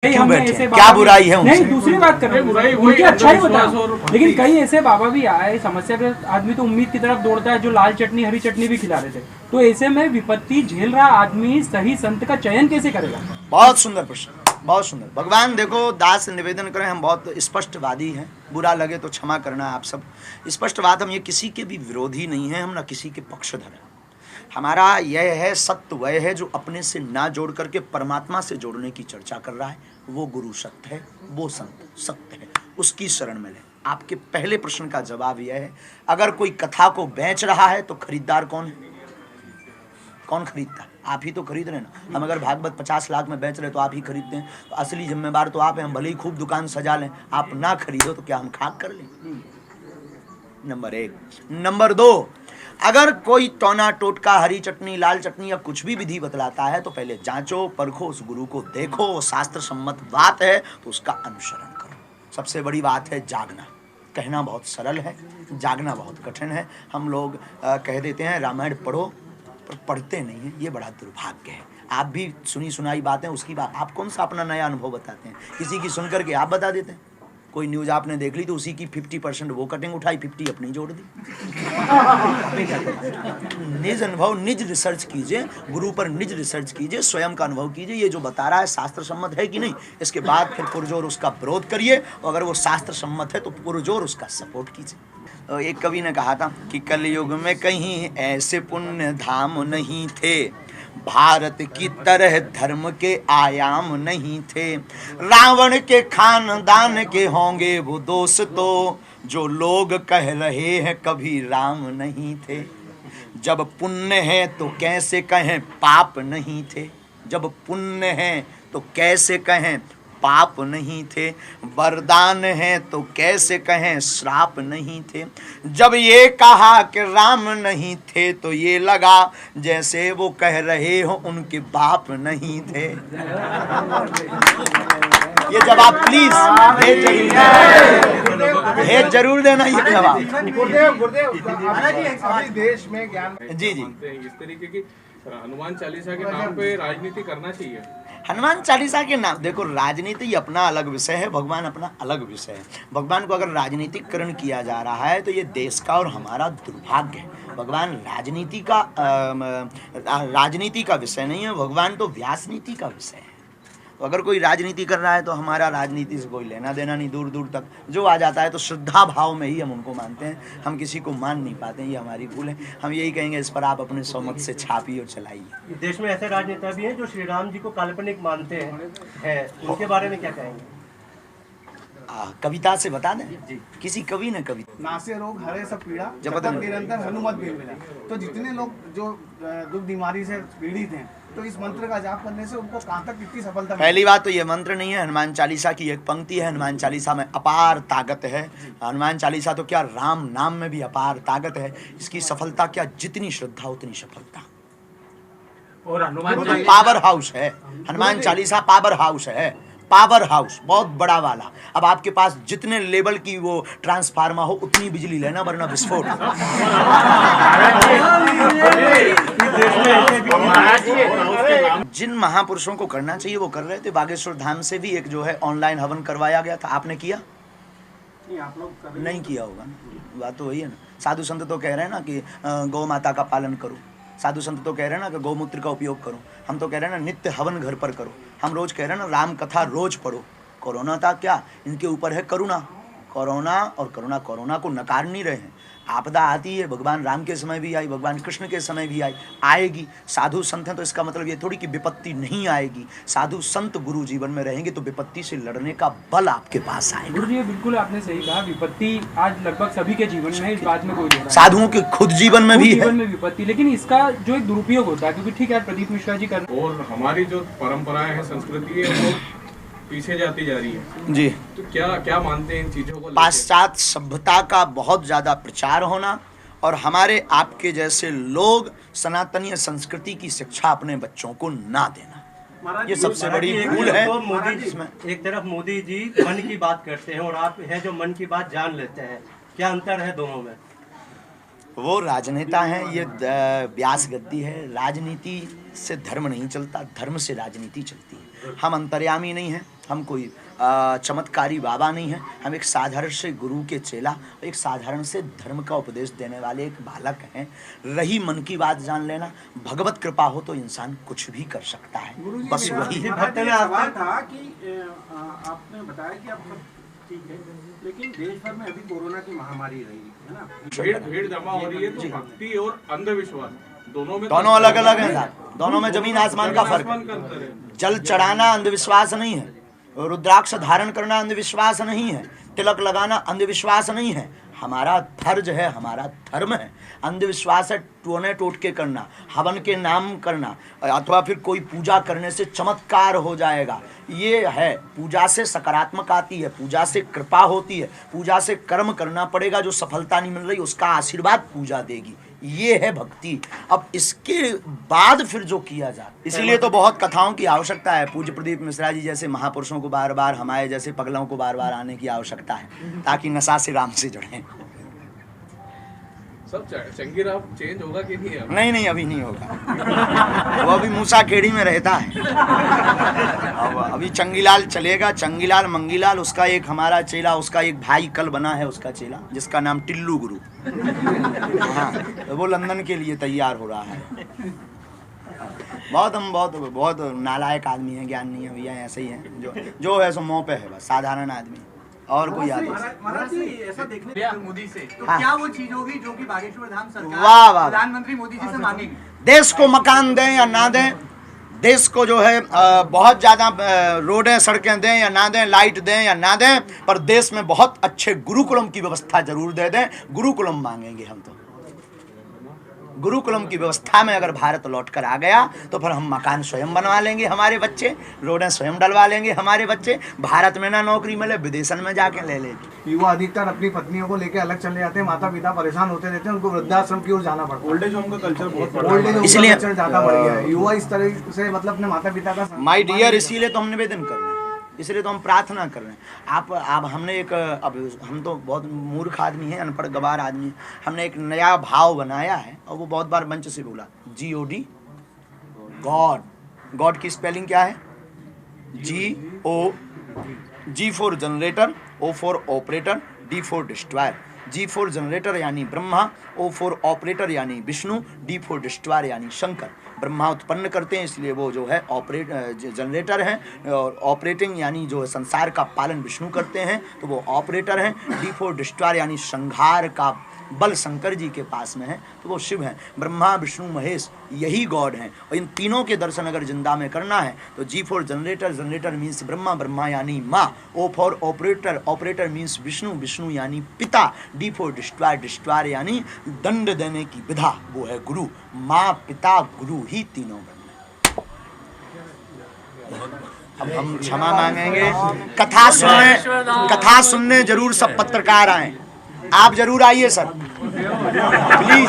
क्यों बैठे? क्या बुराई है उनसे? नहीं, दूसरी बात कर रहे हैं, उनकी अच्छाई बताओ। लेकिन कई ऐसे बाबा भी आए, समस्या पे आदमी तो उम्मीद की तरफ दौड़ता है, जो लाल चटनी हरी चटनी भी खिला रहे थे। तो ऐसे में विपत्ति झेल रहा आदमी सही संत का चयन कैसे करेगा? बहुत सुंदर प्रश्न, बहुत सुंदर। भगवान देखो, दास से निवेदन करें, हम बहुत स्पष्टवादी हैं, बुरा लगे तो क्षमा करना आप सब। स्पष्टवाद, हम ये किसी के भी विरोधी नहीं है, हम ना किसी के पक्षधर हैं। हमारा यह है, सत्य वह है जो अपने से ना जोड़ करके परमात्मा से जोड़ने की चर्चा कर रहा है, वो गुरु सत्य है, वो संत सत्य है, उसकी शरण में लें। आपके पहले प्रश्न का जवाब यह है, अगर कोई कथा को बेच रहा है तो खरीदार कौन है? कौन खरीदता है? आप ही तो खरीद रहे ना। हम अगर भागवत 50 लाख में बेच रहे तो आप ही खरीदते हैं, तो असली जिम्मेदार तो आप हैं। हम भले ही खूब दुकान सजा लें, आप ना खरीदो तो क्या हम खाक कर लें? नंबर 1। नंबर 2, अगर कोई टोना टोटका, हरी चटनी, लाल चटनी या कुछ भी विधि बतलाता है तो पहले जांचो परखो, उस गुरु को देखो, वो शास्त्र सम्मत बात है तो उसका अनुसरण करो। सबसे बड़ी बात है जागना। कहना बहुत सरल है, जागना बहुत कठिन है। हम लोग कह देते हैं रामायण पढ़ो, पर पढ़ते नहीं हैं, ये बड़ा दुर्भाग्य है। आप भी सुनी सुनाई बातें, उसकी बात, आप कौन सा अपना नया अनुभव बताते हैं? किसी की सुन करके आप बता देते हैं। कोई न्यूज़ आपने देख ली तो उसी की 50% वो कटिंग उठाई, 50 अपनी जोड़ दी। निज अनुभव, निज रिसर्च कीजिए, गुरु पर निज रिसर्च कीजिए, स्वयं का अनुभव कीजिए, ये जो बता रहा है शास्त्र सम्मत है कि नहीं। इसके बाद फिर पुरजोर उसका विरोध करिए, और अगर वो शास्त्र सम्मत है तो पुरजोर उसका सपोर्ट कीजिए। तो एक कवि ने कहा था कि कलयुग में कहीं ऐसे पुण्य धाम नहीं थे, भारत की तरह धर्म के आयाम नहीं थे। रावण के खानदान के होंगे वो दोस्त तो, जो लोग कह रहे हैं कभी राम नहीं थे। जब पुण्य है तो कैसे कहें पाप नहीं थे, जब पुण्य है तो कैसे कहें पाप नहीं थे। वरदान है तो कैसे कहें श्राप नहीं थे। जब ये कहा कि राम नहीं थे तो ये लगा जैसे वो कह रहे हो उनके बाप नहीं थे। ये जवाब प्लीज भेज जरूर देना, ये जवाब। देश में ज्ञान जी जी, इस तरीके की हनुमान चालीसा के नाम पे राजनीति करना चाहिए। हनुमान चालीसा के नाम, देखो राजनीति अपना अलग विषय है, भगवान अपना अलग विषय है। भगवान को अगर राजनीतिकरण किया जा रहा है तो ये देश का और हमारा दुर्भाग्य है। भगवान राजनीति का विषय नहीं है, भगवान तो व्यास नीति का विषय है। तो अगर कोई राजनीति कर रहा है तो हमारा राजनीति से कोई लेना देना नहीं। दूर दूर तक जो आ जाता है तो श्रद्धा भाव में ही हम उनको मानते हैं, हम किसी को मान नहीं पाते हैं, ये हमारी भूल है। हम यही कहेंगे, इस पर आप अपने स्वमत से छापिए और चलाइए। देश में ऐसे राजनेता भी हैं जो श्री राम जी को काल्पनिक मानते हैं, उनके बारे में क्या कहेंगे? कविता से बता दें, किसी कवि ने कविता, नासे रोग हरे सब पीड़ा, जपत निरंतर हनुमत भी मिला। तो जितने लोग जो दुख बीमारी से पीड़ित हैं, तो इस मंत्र का जाप करने से उनको कहाँ तक कितनी सफलता? पहली बात तो ये मंत्र नहीं है, हनुमान चालीसा की एक पंक्ति है। हनुमान चालीसा में अपार ताकत है। हनुमान चालीसा तो क्या, राम नाम में भी अपार ताकत है। इसकी सफलता क्या, जितनी श्रद्धा उतनी सफलता। और हनुमान तो पावर हाउस है हनुमान चालीसा, पावर हाउस है, पावर हाउस बहुत बड़ा वाला। अब आपके पास जितने लेवल की वो ट्रांसफार्मर हो उतनी बिजली लेना, वरना विस्फोट। जिन महापुरुषों को करना चाहिए वो कर रहे थे। बागेश्वर धाम से भी एक जो है ऑनलाइन हवन करवाया गया था, आपने किया? आप लोग नहीं किया होगा ना, बात तो वही है ना। साधु संत तो कह रहे हैं ना कि गौ माता का पालन करो, साधु संत तो कह रहे हैं ना कि गौमूत्र का उपयोग करो। हम तो कह रहे हैं ना नित्य हवन घर पर करो। हम रोज कह रहे हैं ना राम कथा रोज पढ़ो। कोरोना था क्या, इनके ऊपर है करुणा। कोरोना और करुणा, कोरोना को नकार नहीं रहे हैं। आपदा आती है, भगवान राम के समय भी आई, भगवान कृष्ण के समय भी आई, आएगी। साधु संत हैं तो इसका मतलब ये थोड़ी कि विपत्ति नहीं आएगी। साधु संत गुरु जीवन में रहेंगे तो विपत्ति से लड़ने का बल आपके पास आएगा। गुरु जी बिल्कुल आपने सही कहा, विपत्ति आज लगभग सभी के जीवन में है, इस बात में कोई दो राय नहीं। साधुओं के खुद जीवन में भी है, जीवन में विपत्ति, लेकिन इसका जो एक दुरुपयोग होता है, क्योंकि ठीक है प्रदीप मिश्रा जी कर, और हमारी जो परंपराएं हैं, संस्कृति है, वो पीछे जाती जा रही है जी। तो क्या क्या मानते हैं इन चीजों को? पाश्चात्य सभ्यता का बहुत ज़्यादा प्रचार होना और हमारे आपके जैसे लोग सनातनीय संस्कृति की शिक्षा अपने बच्चों को ना देना, ये सबसे बड़ी भूल है। तो मोदी जी, एक तरफ मोदी जी मन की बात करते हैं और आप हैं जो मन की बात जान लेते हैं, क्या अंतर है दोनों में? वो राजनेता हैं, ये व्यास गद्दी है। राजनीति से धर्म नहीं चलता, धर्म से राजनीति चलती है। हम अंतर्यामी नहीं हैं, हम कोई चमत्कारी बाबा नहीं है, हम एक साधारण से गुरु के चेला, एक साधारण से धर्म का उपदेश देने वाले एक बालक हैं। रही मन की बात जान लेना, भगवत कृपा हो तो इंसान कुछ भी कर सकता है, बस वही है। सवाल था कि आपने बताया कि आप सब ठीक है, लेकिन देश भर में अभी कोरोना की महामारी रही है ना, भीड़ जमा हो रही है, तो भक्ति और अंधविश्वास दोनों अलग अलग हैं साहब, दोनों में जमीन आसमान का फर्क है। जल चढ़ाना अंधविश्वास नहीं है, रुद्राक्ष धारण करना अंधविश्वास नहीं है, तिलक लगाना अंधविश्वास नहीं है, हमारा फर्ज है, हमारा धर्म है। अंधविश्वास है टोने टोटके करना, हवन के नाम करना, अथवा फिर कोई पूजा करने से चमत्कार हो जाएगा, ये है। पूजा से सकारात्मक आती है, पूजा से कृपा होती है, पूजा से कर्म करना पड़ेगा, जो सफलता नहीं मिल रही उसका आशीर्वाद पूजा देगी, ये है भक्ति। अब इसके बाद फिर जो किया जाए, इसीलिए तो बहुत कथाओं की आवश्यकता है। पूज्य प्रदीप मिश्रा जी जैसे महापुरुषों को बार बार, हमारे जैसे पगलों को बार बार आने की आवश्यकता है, ताकि नशा से राम से जुड़ें। सब चंगीराव चेंज होगा कि नहीं? नहीं नहीं, अभी नहीं होगा, वो अभी मूसा खेड़ी में रहता है। अब अभी चंगीलाल चलेगा, चंगीलाल मंगीलाल, उसका एक हमारा चेला, उसका एक भाई कल बना है उसका चेला, जिसका नाम टिल्लू गुरु। हाँ, वो लंदन के लिए तैयार हो रहा है। हम बहुत नालायक आदमी है, ज्ञान नहीं है भैया, ऐसे ही है, जो है सो मुँह पे है, बस साधारण आदमी, और कोई आदमी। महाराज जी ऐसा देखने मोदी से तो हाँ। क्या वो चीज होगी जो कि बागेश्वर धाम सरकार वाह वाह, प्रधानमंत्री मोदी जी से मांगेगी? देश को मकान दें या ना दें, देश को जो है बहुत ज़्यादा रोडें सड़कें दें या ना दें, लाइट दें या ना दें, पर देश में बहुत अच्छे गुरुकुलम की व्यवस्था जरूर दे दें। गुरुकुलम मांगेंगे हम तो, गुरुकुलम की व्यवस्था में अगर भारत लौट कर आ गया तो फिर हम मकान स्वयं बनवा लेंगे, हमारे बच्चे रोडें स्वयं डलवा लेंगे, हमारे बच्चे भारत में ना नौकरी मिले विदेशन में जाके ले लेंगे। युवा अधिकतर अपनी पत्नियों को लेकर अलग चले जाते हैं, माता पिता परेशान होते रहते हैं, उनको वृद्धाश्रम की ओर जाना पड़ता है। ओल्ड एज होम का कल्चर बहुत ओल्ड एज होम इसलिए- का कल्चर ज्यादा बढ़ गया है, युवा इस तरह से मतलब अपने माता पिता का माय डियर, इसीलिए तो हम निवेदन कर रहे हैं, इसलिए तो हम प्रार्थना कर रहे हैं। आप हमने एक, अब हम तो बहुत मूर्ख आदमी हैं, अनपढ़ गवार आदमी हैं, हमने एक नया भाव बनाया है और वो बहुत बार मंच से बोला, GOD, गॉड। गॉड की स्पेलिंग क्या है? G for generator, O for operator, D for destroyer. G for generator यानी ब्रह्मा, O फॉर ऑपरेटर यानी विष्णु, D फॉर डिस्ट्रॉयर यानी शंकर। ब्रह्मा उत्पन्न करते हैं, इसलिए वो जो है जनरेटर हैं, और ऑपरेटिंग यानी जो संसार का पालन विष्णु करते हैं तो वो ऑपरेटर हैं। D फॉर डिस्ट्रॉयर यानी संहार का बल शंकर जी के पास में है तो वो शिव हैं। ब्रह्मा विष्णु महेश यही गॉड हैं, और इन तीनों के दर्शन अगर जिंदा में करना है तो G for generator, generator means Brahma, Brahma यानी माँ, O for operator, operator means Vishnu, Vishnu यानी पिता, D फॉर डिस्ट्रॉयर, डिस्ट्रॉयर यानी दंड देने की विधा, वो है गुरु। माँ पिता गुरु ही तीनों ब्रह्म। अब हम क्षमा मांगेंगे, कथा सुनने जरूर सब पत्रकार आए, आप जरूर आइए सर प्लीज।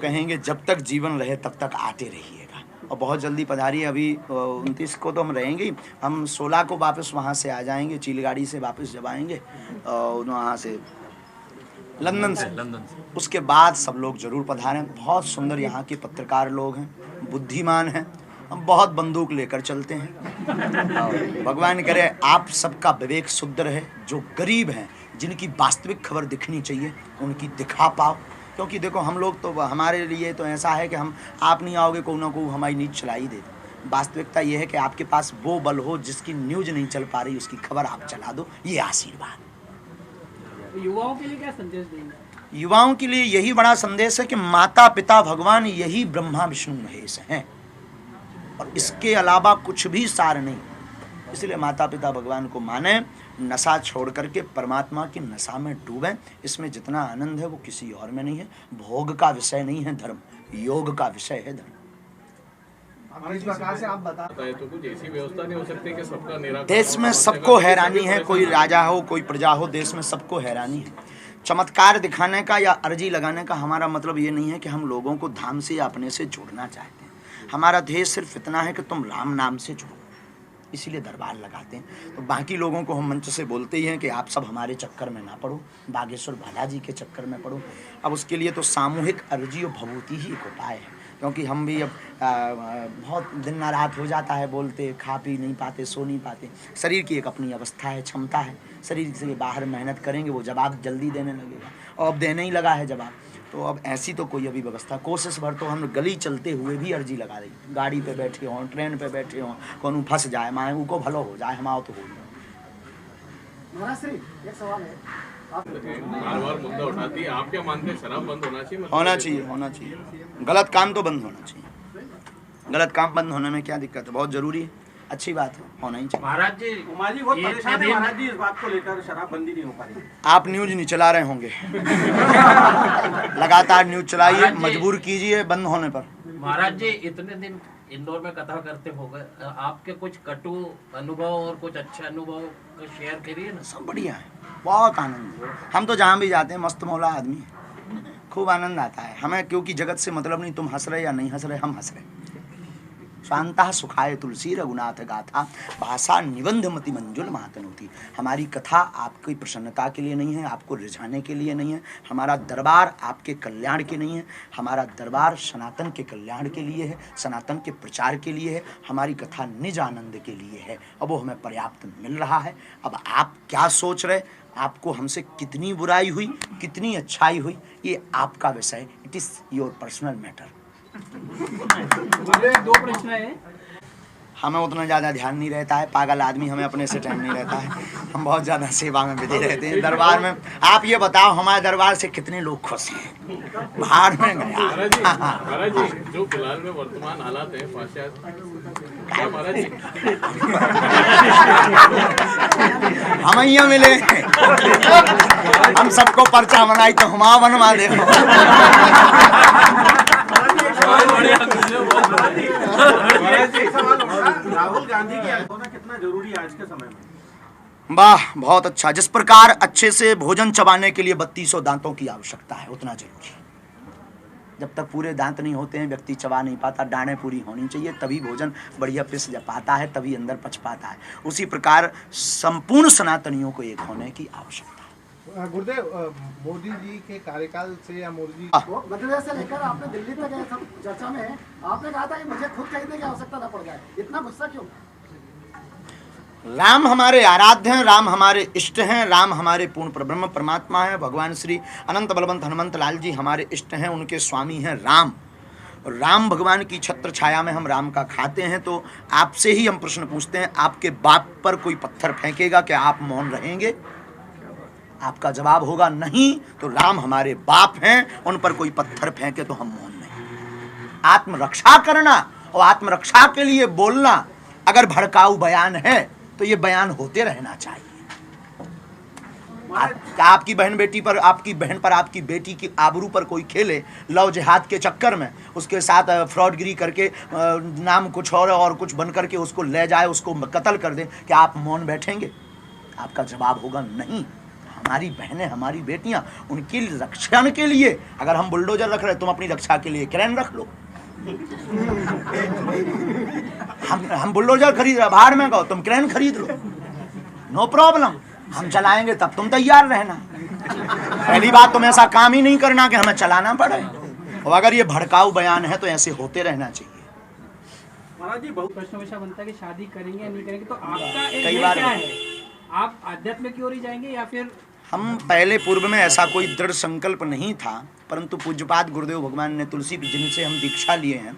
कहेंगे जब तक जीवन रहे तब तक आते रहिएगा, और बहुत जल्दी पधारिए। अभी 29 को तो हम रहेंगे ही, हम 16 को वापस वहाँ से आ जाएंगे, चिलगाड़ी से वापस जब आएंगे और वहाँ से लंदन से, उसके बाद सब लोग जरूर पधारें। बहुत सुंदर यहाँ के पत्रकार लोग हैं, बुद्धिमान हैं, हम बहुत बंदूक लेकर चलते हैं। भगवान करे आप सबका विवेक शुद्ध रहे, जो गरीब हैं जिनकी वास्तविक खबर दिखनी चाहिए उनकी दिखा पाओ, क्योंकि देखो हम लोग तो, हमारे लिए तो ऐसा है कि हम, आप नहीं आओगे को ना को हमारी नींद चला ही देते। वास्तविकता ये है कि आपके पास वो बल हो जिसकी न्यूज नहीं चल पा रही, उसकी खबर आप चला दो, ये आशीर्वाद। युवाओं के लिए क्या संदेश देंगे? युवाओं के लिए यही बड़ा संदेश है कि माता पिता भगवान यही ब्रह्मा विष्णु महेश हैं, और इसके अलावा कुछ भी सार नहीं। इसलिए माता पिता भगवान को माने, नशा छोड़ करके परमात्मा की नशा में डूबें। इसमें जितना आनंद है वो किसी और में नहीं है। भोग का विषय नहीं है धर्म, योग का विषय है धर्म। इस प्रकार से आप बता, तो कुछ ऐसी व्यवस्था नहीं हो सकती कि सबका निराकरण? देश में सबको हैरानी है, कोई राजा हो कोई प्रजा हो, देश में सबको हैरानी है। चमत्कार दिखाने का या अर्जी लगाने का हमारा मतलब ये नहीं है कि हम लोगों को धाम से या अपने से जोड़ना चाहते हैं। हमारा ध्येय सिर्फ इतना है कि तुम राम नाम से जुड़ो, इसीलिए दरबार लगाते हैं। तो बाकी लोगों को हम मंच से बोलते ही हैं कि आप सब हमारे चक्कर में ना पड़ो, बागेश्वर बालाजी के चक्कर में पड़ो। अब उसके लिए तो सामूहिक अर्जी और भभूति ही एक उपाय है। क्योंकि हम भी अब बहुत दिन रात हो जाता है, बोलते खा पी नहीं पाते, सो नहीं पाते। शरीर की एक अपनी अवस्था है, क्षमता है, शरीर से बाहर मेहनत करेंगे वो जवाब जल्दी देने लगेगा, और अब देने ही लगा है जवाब। तो अब ऐसी तो कोई अभी व्यवस्था, कोशिश भर तो हम गली चलते हुए भी अर्जी लगा दी, गाड़ी पे बैठे हों, ट्रेन पे बैठे हों, कौन फंस जाए माए उनको भलो हो जाए, हम आओ तो हो जाए। महाराज श्री एक सवाल है, बार बार मुद्दा उठाती है, आप क्या मानते हैं शराब बंद होना चाहिए? होना चाहिए, होना चाहिए। गलत काम तो बंद होना चाहिए, गलत काम बंद होने में क्या दिक्कत है, बहुत जरूरी है, अच्छी बात है, होना ही चाहिए। महाराज जी बहुत परेशान है महाराज जी इस बात को लेकर, शराबबंदी नहीं हो पा रही। आप न्यूज नहीं चला रहे होंगे लगातार न्यूज चलाइए, मजबूर कीजिए बंद होने पर। महाराज जी इतने दिन इंदौर में कथा करते हो गए, आपके कुछ कटु अनुभव और कुछ अच्छे अनुभव का शेयर करिए ना। सब बढ़िया है, बहुत आनंद है। हम तो जहाँ भी जाते हैं मस्त मौला आदमी है, खूब आनंद आता है हमें, क्योंकि जगत से मतलब नहीं, तुम हंस रहे या नहीं हंस रहे, हम हंस रहे। शांता सुखाय तुलसी रघुनाथ गाथा, भाषा निबंध मति मंजुल महातनुति। हमारी कथा आपकी प्रसन्नता के लिए नहीं है, आपको रिझाने के लिए नहीं है, हमारा दरबार आपके कल्याण के नहीं है, हमारा दरबार सनातन के कल्याण के लिए है, सनातन के प्रचार के लिए है, हमारी कथा निज आनंद के लिए है। अब वो हमें पर्याप्त मिल रहा है। अब आप क्या सोच रहे, आपको हमसे कितनी बुराई हुई, कितनी अच्छाई हुई, ये आपका विषय, it is your personal matter. दो प्रश्न है, हमें उतना ज़्यादा ध्यान नहीं रहता है, पागल आदमी, हमें अपने से टाइम नहीं रहता है, हम बहुत ज़्यादा सेवा में बिजी रहते हैं दरबार में। आप ये बताओ हमारे दरबार से कितने लोग खुश हैं, बाहर में गया। महाराज जी जो फिलहाल में वर्तमान हालात हैं पाश्चात, क्या महाराज जी हम यहाँ मिले, हम सबको पर्चा बनाई तो हम बनवा दे। राहुल गांधी की होना कितना जरूरी है आज के समय में? वाह, बहुत अच्छा। जिस प्रकार अच्छे से भोजन चबाने के लिए 3200 दांतों की आवश्यकता है, उतना जरूरी है। जब तक पूरे दांत नहीं होते हैं व्यक्ति चबा नहीं पाता, डांडें पूरी होनी चाहिए, तभी भोजन बढ़िया पिस पाता है, तभी अंदर पच पाता है। उसी प्रकार संपूर्ण सनातनियों को एक होने की आवश्यकता है। गुरुदेव, मोदी जी के कार्यकाल से या मोदी जी मध्यप्रदेश से लेकर आपने दिल्ली तक गए, सब चर्चा में है, आपने कहा था कि मुझे खुद खरीदने की आवश्यकता न पड़ जाए, इतना गुस्सा क्यों? राम हमारे आराध्य हैं, राम हमारे इष्ट हैं, राम हमारे पूर्ण ब्रह्म परमात्मा है। भगवान श्री अनंत बलवंत हनुमंत लाल जी हमारे इष्ट हैं, उनके स्वामी हैं राम। और राम भगवान की छत्र छाया में हम राम का खाते हैं। तो आपसे ही हम प्रश्न पूछते हैं, आपके बाप पर कोई पत्थर फेंकेगा क्या आप मौन रहेंगे? आपका जवाब होगा नहीं। तो राम हमारे बाप हैं, उन पर कोई पत्थर फेंके तो हम मौन नहीं। आत्मरक्षा करना और आत्मरक्षा के लिए बोलना अगर भड़काऊ बयान है तो ये बयान होते रहना चाहिए। आपकी बहन बेटी पर, आपकी बहन पर, आपकी बेटी की आबरू पर कोई खेले लव जिहाद के चक्कर में, उसके साथ फ्रॉडगिरी करके नाम कुछ और कुछ बन करके उसको ले जाए, उसको कत्ल कर दे, क्या आप मौन बैठेंगे? आपका जवाब होगा नहीं। हमारी बहनें, हमारी बेटियां, उनकी रक्षा के लिए अगर हम बुलडोजर रख रहे, तुम अपनी रक्षा के लिए क्रेन रख लो। हम बुलडोजर खरीद रहे, बाहर में गो, तुम क्रेन खरीद लो, नो प्रॉब्लम, हम चलाएंगे तब तुम तैयार रहना। पहली बात, तुम ऐसा काम ही नहीं करना कि हमें चलाना पड़े। और अगर ये भड़काऊ बयान है तो ऐसे होते रहना चाहिए। महाराज जी बहुत प्रश्न वैसा बनता है कि शादी करेंगे या नहीं करेंगे, तो आपका एक कई बार क्या है, आप आध्यात्म की ओर ही जाएंगे या फिर? हम पहले पूर्व में ऐसा कोई दृढ़ संकल्प नहीं था, परंतु पूज्यपाद गुरुदेव भगवान ने तुलसी, जिनसे हम दीक्षा लिए हैं,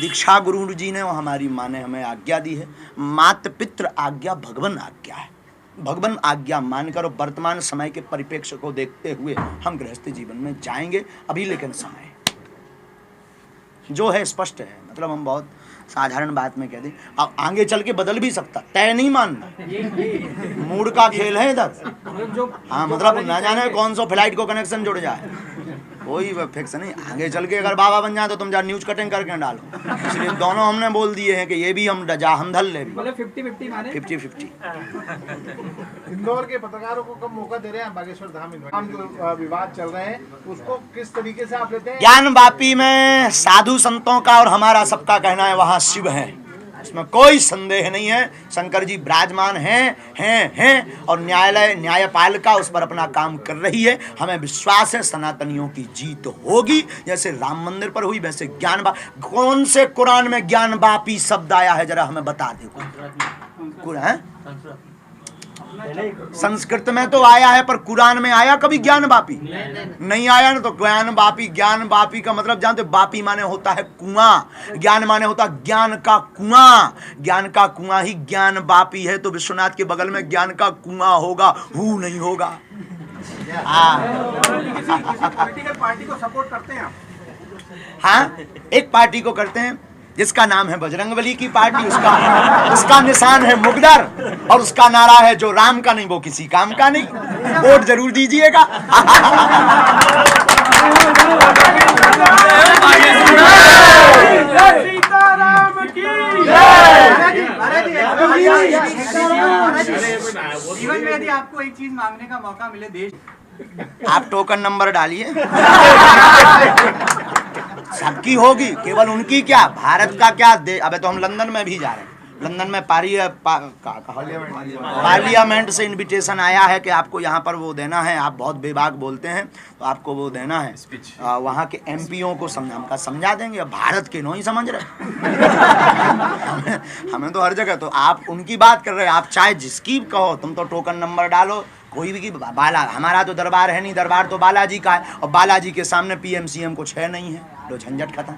दीक्षा गुरु जी ने और हमारी माँ ने हमें आज्ञा दी है। मात पितृ आज्ञा भगवान आज्ञा है। भगवान आज्ञा मानकर और वर्तमान समय के परिप्रेक्ष्य को देखते हुए हम गृहस्थ जीवन में जाएंगे। अभी लेकिन समय जो है स्पष्ट है, मतलब हम बहुत साधारण बात में कह दें, अब आगे चल के बदल भी सकता, तय नहीं मानना, मूड का खेल है इधर। हाँ, मतलब ना जाने कौन सा फ्लाइट को कनेक्शन जुड़ जाए, कोई फिक्स नहीं। आगे चल के अगर बाबा बन जाए तो तुम जा न्यूज कटिंग करके डालो। इसलिए दोनों हमने बोल दिए हैं कि ये भी हम धल ले, 50-50 माने 50-50। इंदौर के पत्रकारों को कब मौका दे रहे हैं बागेश्वर धाम हम जो विवाद चल रहे हैं उसको किस तरीके से आप लेते हैं? ज्ञान वापी में साधु संतों का और हमारा सबका कहना है वहाँ शिव है, इसमें कोई संदेह नहीं है। शंकर जी विराजमान हैं और न्यायपालिका उस पर अपना काम कर रही है। हमें विश्वास है सनातनियों की जीत होगी। जैसे राम मंदिर पर हुई वैसे कौन से कुरान में ज्ञानवापी शब्द आया है, जरा हमें बता दे। कुरान संस्कृत में तो आया है, पर कुरान में आया कभी ज्ञानवापी? नहीं आया ना। तो ज्ञानवापी का मतलब जानते, वापी माने होता है कुआं, ज्ञान माने होता है ज्ञान का कुआं। ज्ञान का कुआं ही ज्ञानवापी है। तो विश्वनाथ के बगल में ज्ञान का कुआं होगा, हु नहीं होगा। किसी पॉलिटिकल पार्टी को सपोर्ट करते हैं आप? हाँ, एक पार्टी को करते हैं जिसका नाम है बजरंगबली की पार्टी। उसका निशान है मुगदर और उसका नारा है जो राम का नहीं वो किसी काम का नहीं। वोट जरूर दीजिएगा। जीवन में यदि आपको एक चीज मांगने का मौका मिले देश, आप टोकन नंबर डालिए। सबकी होगी, केवल उनकी क्या, भारत का क्या। अबे तो हम लंदन में भी जा रहे हैं। लंदन में पार्लियामेंट से इनविटेशन आया है कि आपको यहाँ पर वो देना है। आप बहुत बेबाक बोलते हैं तो आपको वो देना है। वहाँ के एमपीओ को समझा देंगे। भारत के नहीं समझ रहे। हमें तो हर जगह, तो आप उनकी बात कर रहे हैं। आप चाहे जिसकी कहो, तुम तो टोकन नंबर डालो कोई भी की। हमारा तो दरबार है नहीं, दरबार तो बालाजी का है और बालाजी के सामने पीएम सीएम कुछ है नहीं है। लो झंझट खत्म।